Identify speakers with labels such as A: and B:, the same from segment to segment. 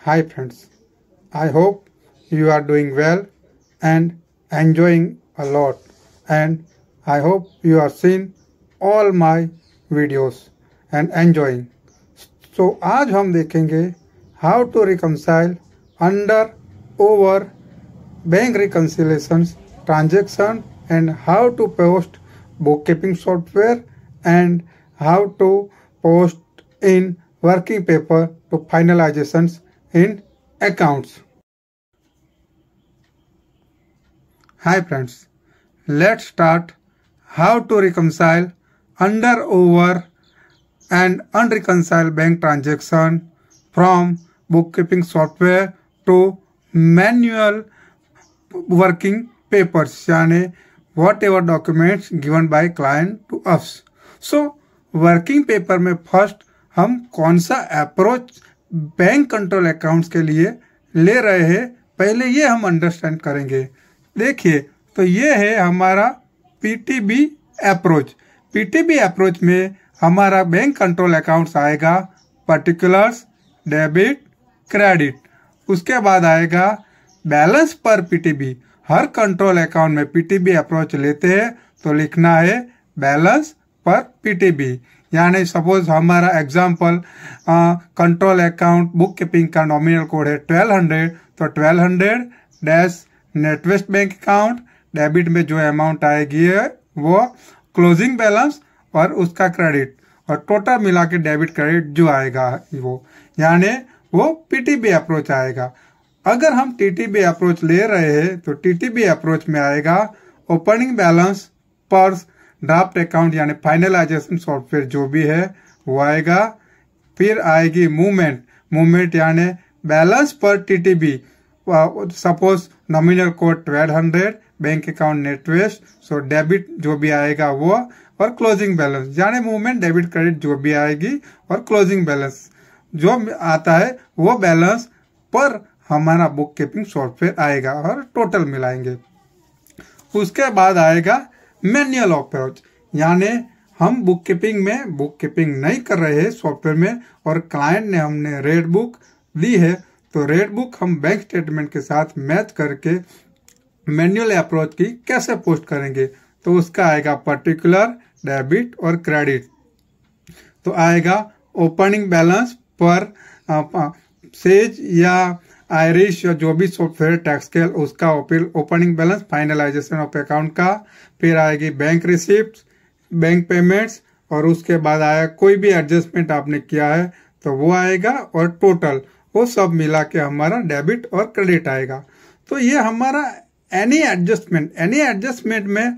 A: Hi friends, I hope you are doing well and enjoying a lot, and I hope you have seen all my videos and enjoying. So आज हम देखेंगे how to reconcile under over bank reconciliations transaction and how to post bookkeeping software and how to post in working paper to finalizations in accounts. Hi friends, let's start how to reconcile under over and unreconciled bank transaction from bookkeeping software to manual working papers, यानी whatever documents given by client to us. So working paper में first हम कौन सा approach bank control accounts के लिए ले रहे हैं, पहले ये हम अंडरस्टैंड करेंगे. देखिए, तो ये है हमारा पीटीबी अप्रोच. पीटीबी अप्रोच में हमारा बैंक कंट्रोल अकाउंट्स आएगा पर्टिकुलर्स, डेबिट, क्रेडिट. उसके बाद आएगा बैलेंस पर पीटीबी. हर कंट्रोल अकाउंट में पीटीबी अप्रोच लेते हैं तो लिखना है बैलेंस पर पीटीबी. यानी सपोज हमारा example control account book keeping का नॉमिनल कोड है 1200, तो 1200 dash NatWest bank account, debit में जो अमाउंट आएगी है वो क्लोजिंग बैलेंस और उसका क्रेडिट, और टोटल मिला के डेबिट क्रेडिट जो आएगा वो, यानी वो पीटीबी अप्रोच आएगा. अगर हम टीटीबी अप्रोच ले रहे हैं तो टीटीबी अप्रोच में आएगा ओपनिंग बैलेंस पर ड्राफ्ट अकाउंट यानी फाइनलाइजेशन सॉफ्टवेयर जो भी है वो आएगा. फिर आएगी मूवमेंट यानी बैलेंस पर TTB. Suppose nominal code 1200, bank account NatWest, so debit जो भी आएगा वो, और क्लोजिंग बैलेंस यानी मूवमेंट डेबिट क्रेडिट जो भी आएगी, और क्लोजिंग बैलेंस जो आता है वो बैलेंस पर हमारा बुक कीपिंग सॉफ्टवेयर आएगा और टोटल मिलाएंगे. उसके बाद आएगा मैनुअल अप्रोच, यानी हम बुक कीपिंग नहीं कर रहे हैं सॉफ्टवेयर में, और क्लाइंट ने हमने रेड बुक दी है, तो रेड बुक हम बैंक स्टेटमेंट के साथ मैच करके मैनुअल अप्रोच की कैसे पोस्ट करेंगे. तो उसका आएगा पर्टिकुलर, डेबिट और क्रेडिट. तो आएगा ओपनिंग बैलेंस पर सेज या आयरिश या जो भी सॉफ्टवेयर टैक्सकेल उसका opening balance finalisation of account का. फिर आएगी बैंक रिसिप्ट, बैंक पेमेंट्स, और उसके बाद आया कोई भी एडजस्टमेंट आपने किया है तो वो आएगा, और टोटल वो सब मिला के हमारा डेबिट और क्रेडिट आएगा. तो ये हमारा एनी एडजस्टमेंट में,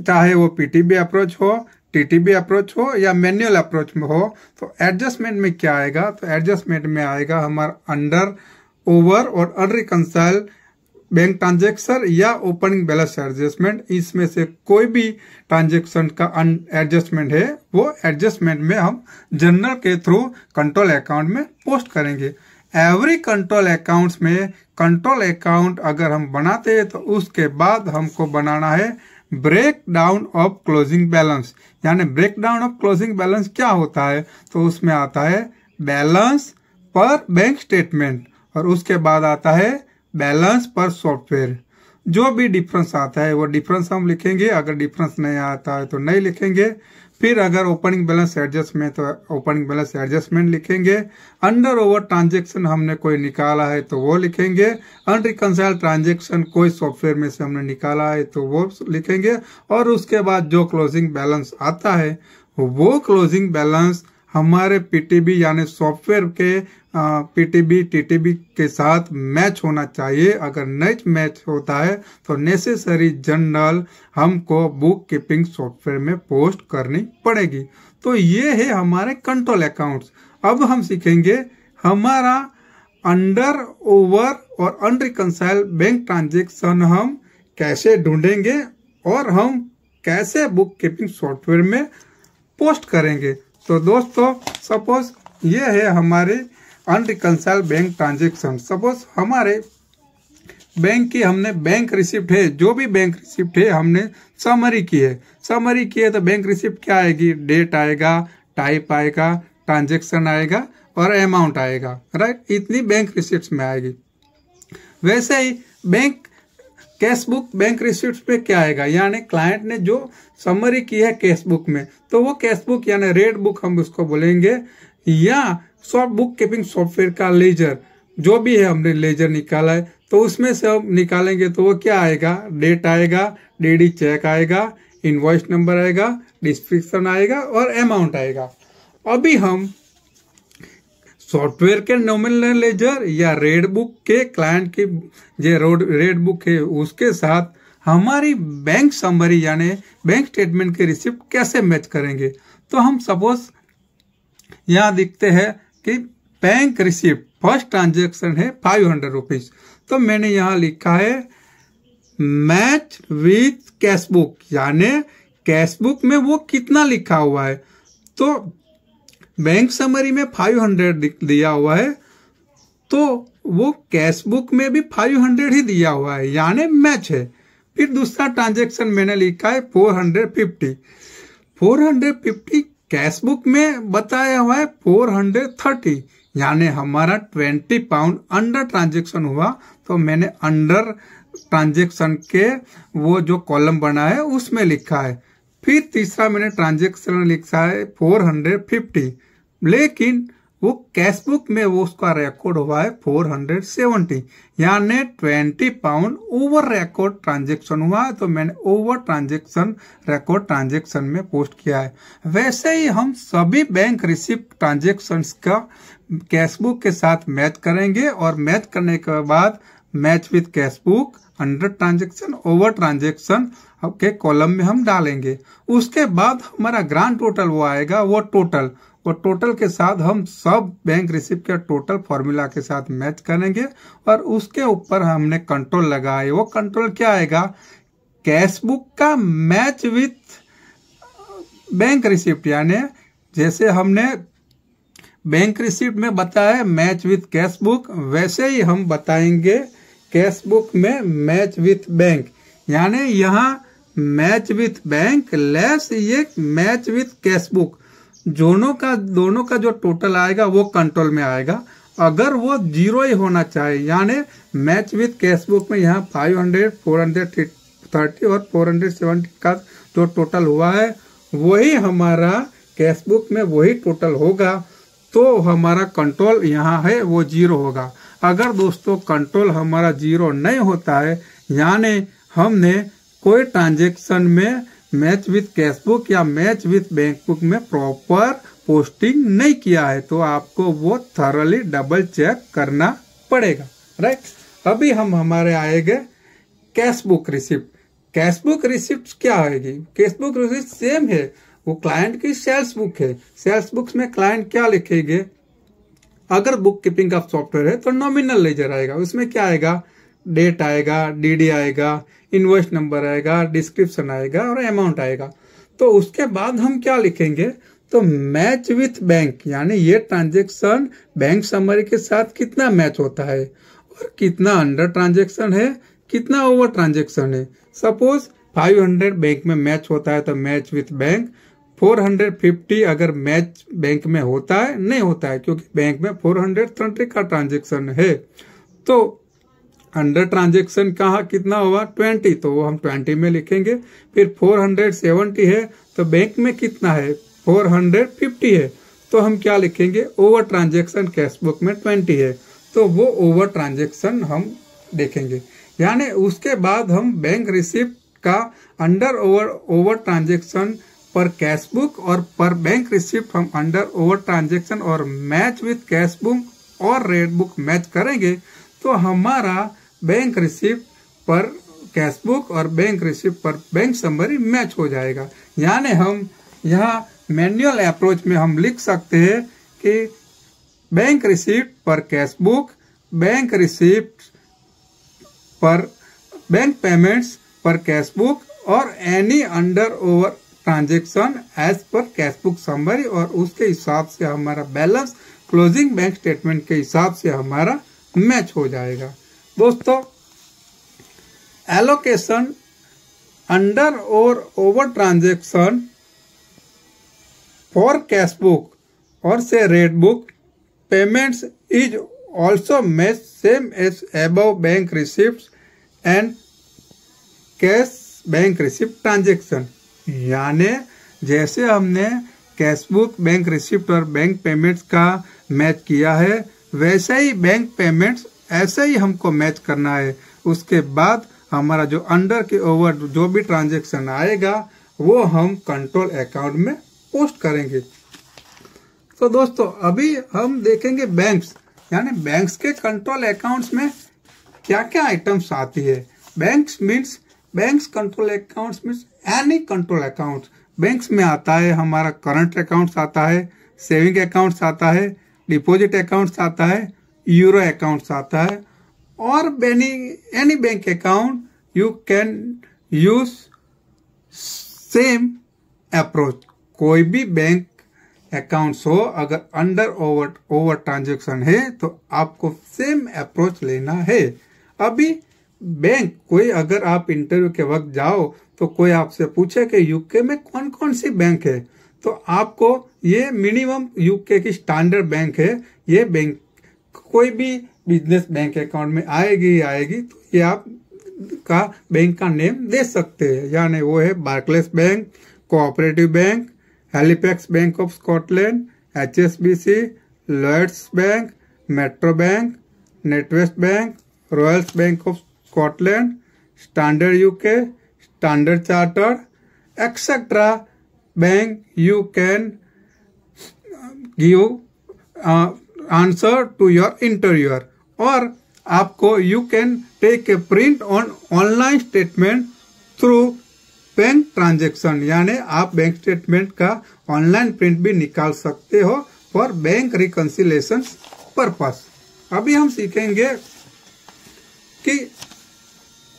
A: चाहे वो पीटीबी अप्रोच हो, टीटीबी अप्रोच हो या मैनुअल अप्रोच में हो, तो एडजस्टमेंट में क्या आएगा, तो एडजस्टमेंट में आएगा हमारा अंडर, ओवर और अनरिकंसाइल्ड बैंक ट्रांजेक्शन या ओपनिंग बैलेंस एडजस्टमेंट. इसमें से कोई भी ट्रांजेक्शन का एडजस्टमेंट है वो एडजस्टमेंट में हम जर्नल के थ्रू कंट्रोल अकाउंट में पोस्ट करेंगे. एवरी कंट्रोल अकाउंट्स में कंट्रोल अकाउंट अगर हम बनाते हैं तो उसके बाद हमको बनाना है break down of closing balance. यानी break down of closing balance क्या होता है, तो उसमें आता है बैलेंस पर बैंक स्टेटमेंट, और उसके बाद आता है बैलेंस पर सॉफ्टवेयर. जो भी डिफरेंस आता है वो डिफरेंस हम लिखेंगे, अगर डिफरेंस नहीं आता है तो नहीं लिखेंगे. फिर अगर ओपनिंग बैलेंस एडजस्टमेंट तो ओपनिंग बैलेंस एडजस्टमेंट लिखेंगे. अंडर ओवर ट्रांजेक्शन हमने कोई निकाला है तो वो लिखेंगे. अनरिकंसाइल्ड ट्रांजेक्शन कोई सॉफ्टवेयर में से हमने निकाला है तो वो लिखेंगे. और उसके बाद जो क्लोजिंग बैलेंस आता है वो क्लोजिंग बैलेंस हमारे पीटीबी यानी सॉफ्टवेयर के पीटीबी टीटीबी के साथ मैच होना चाहिए. अगर नहीं मैच होता है तो नेसेसरी जर्नल हमको बुक कीपिंग सॉफ्टवेयर में पोस्ट करनी पड़ेगी. तो ये है हमारे कंट्रोल अकाउंट्स. अब हम सीखेंगे हमारा अंडर, ओवर और अनरिकंसाइल्ड बैंक ट्रांजेक्शन हम कैसे ढूंढेंगे और हम कैसे बुक कीपिंग सॉफ्टवेयर में पोस्ट करेंगे. तो दोस्तों, सपोज ये है हमारे अनरिकंसाइल्ड बैंक ट्रांजेक्शन. सपोज हमारे बैंक की हमने बैंक रिसिप्ट है, जो भी बैंक रिसिप्ट है हमने समरी की है तो बैंक रिसिप्ट क्या आएगी, डेट आएगा, टाइप आएगा, ट्रांजेक्शन आएगा और अमाउंट आएगा, राइट। इतनी बैंक रिसिप्ट्स में आएगी। वैसे ही bank cash book bank receipts पे क्या आएगा, यानी क्लाइंट ने जो समरी की है कैश बुक में, तो वो कैश बुक यानी रेड बुक हम उसको बोलेंगे, या सॉफ्ट बुक कीपिंग सॉफ्टवेयर का लेजर जो भी है हमने लेजर निकाला है, तो उसमें से हम निकालेंगे तो वो क्या आएगा, डेट आएगा, डीडी चेक आएगा, इनवॉइस नंबर आएगा, डिस्क्रिप्शन आएगा और अमाउंट आएगा। अभी हम सॉफ्टवेयर के नॉमिनल लेजर या रेड बुक के क्लाइंट की जो रेड बुक है उसके साथ हमारी बैंक समरी यानी बैंक स्टेटमेंट की रिसिप्ट कैसे मैच करेंगे। तो हम सपोज यहाँ दिखते हैं कि बैंक रिसिप्ट फर्स्ट ट्रांजेक्शन है 500 रुपीज, तो मैंने यहाँ लिखा है मैच विथ कैश बुक, यानी कैश बुक में वो कितना लिखा हुआ है। तो बैंक समरी में 500 दिया हुआ है, तो वो कैश बुक में भी 500 ही दिया हुआ है, यानी मैच है। फिर दूसरा ट्रांजेक्शन मैंने लिखा है 450 कैश बुक में बताया हुआ है 430, यानी हमारा 20 पाउंड अंडर ट्रांजेक्शन हुआ, तो मैंने अंडर ट्रांजेक्शन के वो जो कॉलम बना है उसमें लिखा है। फिर तीसरा मैंने ट्रांजेक्शन लिखा है 450, लेकिन वो कैश बुक में वो उसका रिकॉर्ड हुआ है 470, यानी 20 पाउंड ओवर रिकॉर्ड ट्रांजेक्शन हुआ है, तो मैंने ओवर ट्रांजेक्शन रिकॉर्ड ट्रांजेक्शन में पोस्ट किया है। वैसे ही हम सभी बैंक रिसिप्ट ट्रांजेक्शन्स का कैश बुक के साथ मैच करेंगे, और मैच करने के बाद match with cash book under transaction over transaction के कॉलम में हम डालेंगे। उसके बाद हमारा ग्रांड टोटल वो आएगा, वो टोटल के साथ हम सब बैंक रिसिप्ट के टोटल फॉर्मूला के साथ मैच करेंगे, और उसके ऊपर हमने कंट्रोल लगाए। वो कंट्रोल क्या आएगा, कैश बुक का मैच विथ बैंक रिसिप्ट, यानी जैसे हमने बैंक रिसिप्ट में बताया मैच विथ कैश बुक, वैसे ही हम बताएंगे कैश बुक में मैच विथ बैंक, यानी यहाँ मैच विथ बैंक लेस ये मैच विथ कैश बुक, दोनों का जो टोटल आएगा वो कंट्रोल में आएगा। अगर वो जीरो ही होना चाहिए, यानी मैच विथ कैश बुक में यहाँ 500, 430 और 470 का जो टोटल हुआ है वही हमारा कैश बुक में वही टोटल होगा, तो हमारा कंट्रोल यहाँ है वो जीरो होगा। अगर दोस्तों कंट्रोल हमारा जीरो नहीं होता है, यानी हमने कोई ट्रांजेक्शन में मैच विथ कैश बुक या मैच विथ बैंक बुक में प्रॉपर पोस्टिंग नहीं किया है, तो आपको वो थॉरली डबल चेक करना पड़ेगा, राइट। अभी हम हमारे आएंगे cash book receipt. Cash book receipt क्या आएगी, कैश बुक रिसिप्ट सेम है, वो क्लाइंट की सेल्स बुक है। सेल्स बुक्स में क्लाइंट क्या लिखेंगे, अगर बुक कीपिंग का सॉफ्टवेयर है तो नॉमिनल लेजर आएगा, उसमें क्या आएगा, डेट आएगा, डीडी आएगा, इनवॉइस नंबर आएगा, डिस्क्रिप्शन आएगा और अमाउंट आएगा। तो उसके बाद हम क्या लिखेंगे, तो मैच विथ बैंक, यानी ये ट्रांजेक्शन बैंक समरी के साथ कितना मैच होता है और कितना अंडर ट्रांजेक्शन है, कितना ओवर ट्रांजेक्शन है। सपोज 500 बैंक में मैच होता है तो मैच विथ बैंक, 450 अगर मैच बैंक में होता है नहीं होता है क्योंकि बैंक में 430 का ट्रांजेक्शन है, तो अंडर ट्रांजेक्शन कहाँ कितना होगा 20, तो वो हम 20 में लिखेंगे। फिर 470 है तो बैंक में कितना है 450 है, तो हम क्या लिखेंगे, ओवर ट्रांजेक्शन कैश बुक में 20 है, तो वो ओवर ट्रांजेक्शन हम देखेंगे। यानी उसके बाद हम बैंक रिसिप्ट का अंडर ओवर ट्रांजेक्शन पर कैश बुक और पर बैंक रिसिप्ट हम अंडर ओवर ट्रांजेक्शन और मैच विथ कैश बुक और रेड बुक मैच करेंगे, तो हमारा बैंक रिसिप्ट पर कैश बुक और बैंक रिसिप्ट पर बैंक समरी मैच हो जाएगा। यानी हम यहाँ मैनुअल अप्रोच में हम लिख सकते हैं कि बैंक रिसिप्ट पर कैश बुक, बैंक रिसिप्ट पर बैंक पेमेंट्स पर कैश बुक और any under over transaction age पर कैश बुक समरी, और उसके हिसाब से हमारा बैलेंस क्लोजिंग बैंक स्टेटमेंट के हिसाब से हमारा मैच हो जाएगा। दोस्तों, एलोकेशन अंडर और over transaction for cash book और से red book payments is also matched same as above bank receipts and cash bank receipt transaction. यानी जैसे हमने कैश बुक, बैंक रिसिप्ट और बैंक पेमेंट्स का मैच किया है, वैसे ही बैंक पेमेंट्स ऐसे ही हमको मैच करना है। उसके बाद हमारा जो अंडर के ओवर जो भी ट्रांजेक्शन आएगा वो हम कंट्रोल अकाउंट में पोस्ट करेंगे। तो दोस्तों अभी हम देखेंगे बैंक्स, यानी बैंक्स के कंट्रोल अकाउंट्स में क्या क्या आइटम्स आती है। Banks control accounts means any control account. Banks में आता है हमारा करंट अकाउंट्स आता है, सेविंग अकाउंट्स आता है, डिपॉजिट अकाउंट्स आता है, यूरो अकाउंट्स आता है, और any bank account you can use same approach. कोई भी बैंक अकाउंट्स हो, अगर अंडर ओवर ट्रांजेक्शन है तो आपको सेम अप्रोच लेना है। अभी बैंक कोई, अगर आप इंटरव्यू के वक्त जाओ तो कोई आपसे पूछे कि यूके में कौन कौन सी बैंक है, तो आपको ये मिनिमम यूके की स्टैंडर्ड बैंक है, ये बैंक कोई भी बिजनेस बैंक अकाउंट में आएगी तो ये आप का बैंक का नेम दे सकते हैं। यानी वो है Barclays Bank, Cooperative Bank, Halifax Bank of Scotland, HSBC, Lloyds Bank, Metro Bank, NatWest Bank, Royals Bank of Scotland, Standard UK, Standard Chartered etcetera bank you can give answer to your interviewer. और आपको you can take a print on online statement through bank transaction, यानी आप bank statement का online print भी निकाल सकते हो for bank reconciliation purpose. अभी हम सीखेंगे कि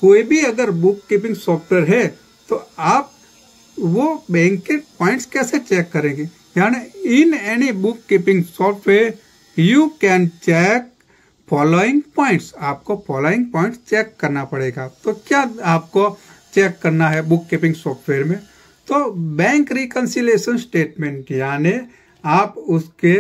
A: कोई भी अगर बुक कीपिंग सॉफ्टवेयर है तो आप वो बैंक के पॉइंट्स कैसे चेक करेंगे। यानी in any book keeping software you can check following points. आपको फॉलोइंग पॉइंट्स चेक करना पड़ेगा। तो क्या आपको चेक करना है बुक कीपिंग सॉफ्टवेयर में? तो बैंक रिकंसिलेशन स्टेटमेंट, यानी आप उसके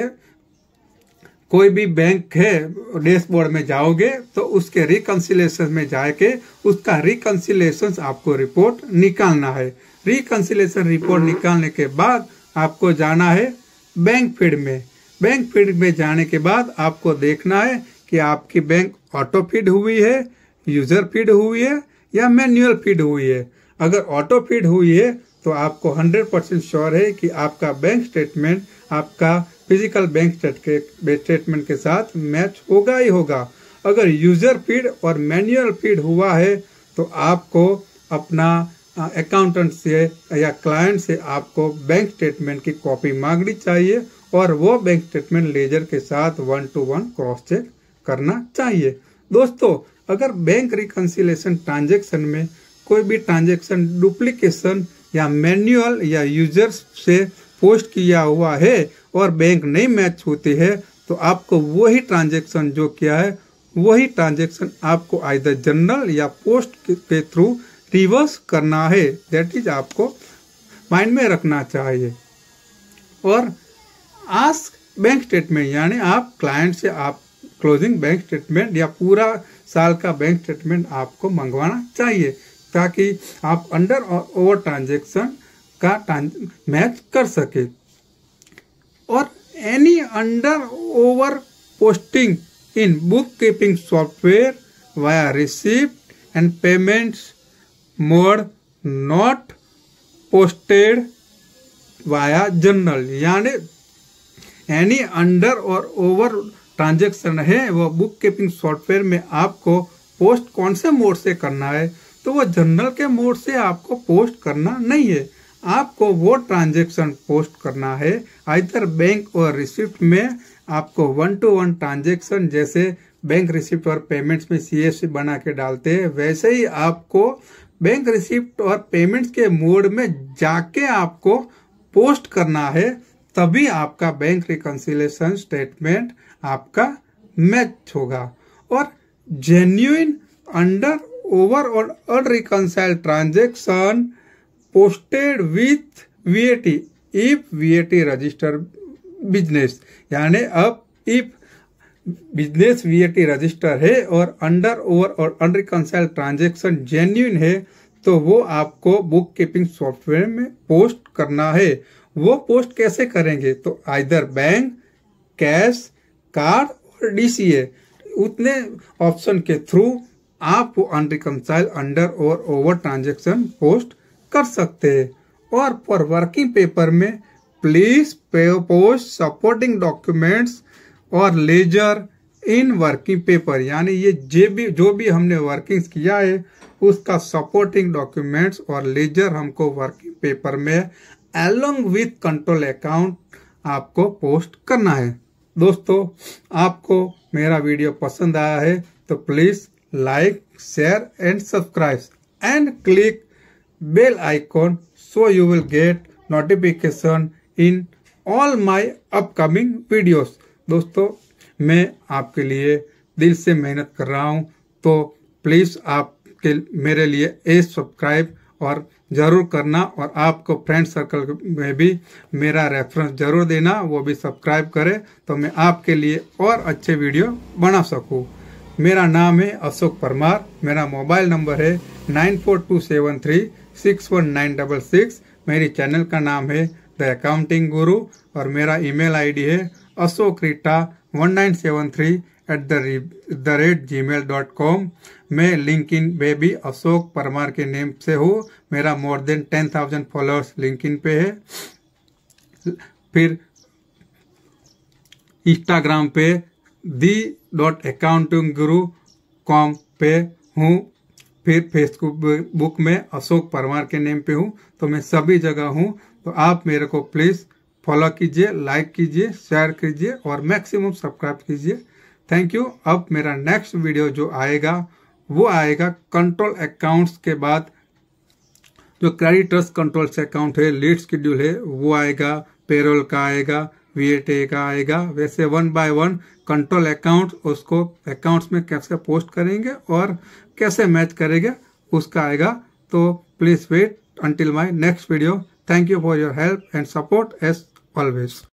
A: कोई भी बैंक है डैशबोर्ड में जाओगे तो उसके रिकंसिलेशन में जाके उसका रिकंसिलेशन आपको रिपोर्ट निकालना है। रिकंसिलेशन रिपोर्ट निकालने के बाद आपको जाना है बैंक फीड में। बैंक फीड में जाने के बाद आपको देखना है कि आपकी बैंक ऑटो फीड हुई है, यूजर फीड हुई है या मैन्युअल फीड हुई है। अगर ऑटो फीड हुई है तो आपको 100% श्योर है कि आपका बैंक स्टेटमेंट आपका फिजिकल बैंक स्टेटमेंट के साथ मैच होगा ही होगा। अगर यूजर फीड और मैन्युअल फीड हुआ है तो आपको अपना अकाउंटेंट से या क्लाइंट से आपको बैंक स्टेटमेंट की कॉपी मांगनी चाहिए और वो बैंक स्टेटमेंट लेजर के साथ 1 to 1 क्रॉस चेक करना चाहिए। दोस्तों अगर बैंक रिकंसिलेशन ट्रांजेक्शन में कोई भी ट्रांजेक्शन डुप्लीकेशन या मैन्युअल या यूजर्स से पोस्ट किया हुआ है और बैंक नहीं मैच होती है तो आपको वही ट्रांजेक्शन जो किया है वही ट्रांजेक्शन आपको आइदर जनरल या पोस्ट के थ्रू रिवर्स करना है। दैट इज आपको माइंड में रखना चाहिए। और आस्क बैंक स्टेटमेंट, यानी आप क्लाइंट से आप क्लोजिंग बैंक स्टेटमेंट या पूरा साल का बैंक स्टेटमेंट आपको मंगवाना चाहिए ताकि आप अंडर और ओवर ट्रांजेक्शन का मैच कर सके। और any under over posting in book keeping software via receipt and payments mode not posted via journal, यानी एनी अंडर और ओवर ट्रांजेक्शन है वो बुक कीपिंग सॉफ्टवेयर में आपको पोस्ट कौन से मोड से करना है, तो वो जर्नल के मोड से आपको पोस्ट करना नहीं है। आपको वो ट्रांजेक्शन पोस्ट करना है आइदर बैंक और रिसिप्ट में। आपको 1 to 1 ट्रांजेक्शन जैसे बैंक रिसिप्ट और पेमेंट्स में CSV बना के डालते हैं वैसे ही आपको बैंक रिसिप्ट और पेमेंट्स के मोड में जाके आपको पोस्ट करना है, तभी आपका बैंक रिकंसिलेशन स्टेटमेंट आपका मैच होगा। और जेन्युइन अंडर ओवर और unreconciled transaction posted with VAT if VAT register business, यानी अब इफ बिजनेस वीएटी रजिस्टर है और अंडर ओवर और अनरिकंसाइल्ड ट्रांजैक्शन जेन्युइन है तो वो आपको बुक कीपिंग सॉफ्टवेयर में पोस्ट करना है। वो पोस्ट कैसे करेंगे? तो आइदर बैंक, कैश, कार्ड और डीसीए, उतने ऑप्शन के थ्रू आप वो अनरिकंसाइल्ड अंडर और ओवर ट्रांजैक्शन पोस्ट कर सकते हैं। और फॉर वर्किंग पेपर में प्लीज पोस्ट सपोर्टिंग डॉक्यूमेंट्स और लेजर इन वर्किंग पेपर, यानी ये जो भी हमने वर्किंग्स किया है उसका सपोर्टिंग डॉक्यूमेंट्स और लेजर हमको वर्किंग पेपर में अलोंग विथ कंट्रोल अकाउंट आपको पोस्ट करना है। दोस्तों, आपको मेरा वीडियो पसंद आया है तो please like, share and subscribe and click bell icon so you will get notification in all my upcoming videos। दोस्तों, मैं आपके लिए दिल से मेहनत कर रहा हूं तो प्लीज आपके मेरे लिए सब्सक्राइब और जरूर करना और आपको फ्रेंड सर्कल में भी मेरा रेफरेंस जरूर देना, वो भी सब्सक्राइब करे तो मैं आपके लिए और अच्छे वीडियो बना सकूं। मेरा नाम है अशोक परमार, मेरा मोबाइल नंबर है 9427361966। मेरी चैनल का नाम है द अकाउंटिंग गुरु और मेरा ईमेल आईडी है ashokritta1973@gmail.com। मैं लिंक्डइन में भी अशोक परमार के नेम से हूँ। मेरा मोर देन 10,000 फॉलोअर्स लिंक्डइन पे है। फिर इंस्टाग्राम पे the.accountingguru.com पे हूँ। फिर फेसबुक में अशोक परमार के नेम पे हूँ। तो मैं सभी जगह हूँ, तो आप मेरे को प्लीज फॉलो कीजिए, लाइक कीजिए, शेयर कीजिए और मैक्सिमम सब्सक्राइब कीजिए। Thank you. अब मेरा नेक्स्ट वीडियो जो आएगा वो आएगा कंट्रोल अकाउंट्स के बाद जो क्रेडिटर्स कंट्रोल अकाउंट है, लीड शेड्यूल है, वो आएगा, पेरोल का आएगा, वीएटी का आएगा। वैसे 1 बाय 1 कंट्रोल अकाउंट उसको अकाउंट्स में कैसे पोस्ट करेंगे और कैसे मैच करेंगे उसका आएगा। तो please wait until my next video. Thank you for your help and support as always.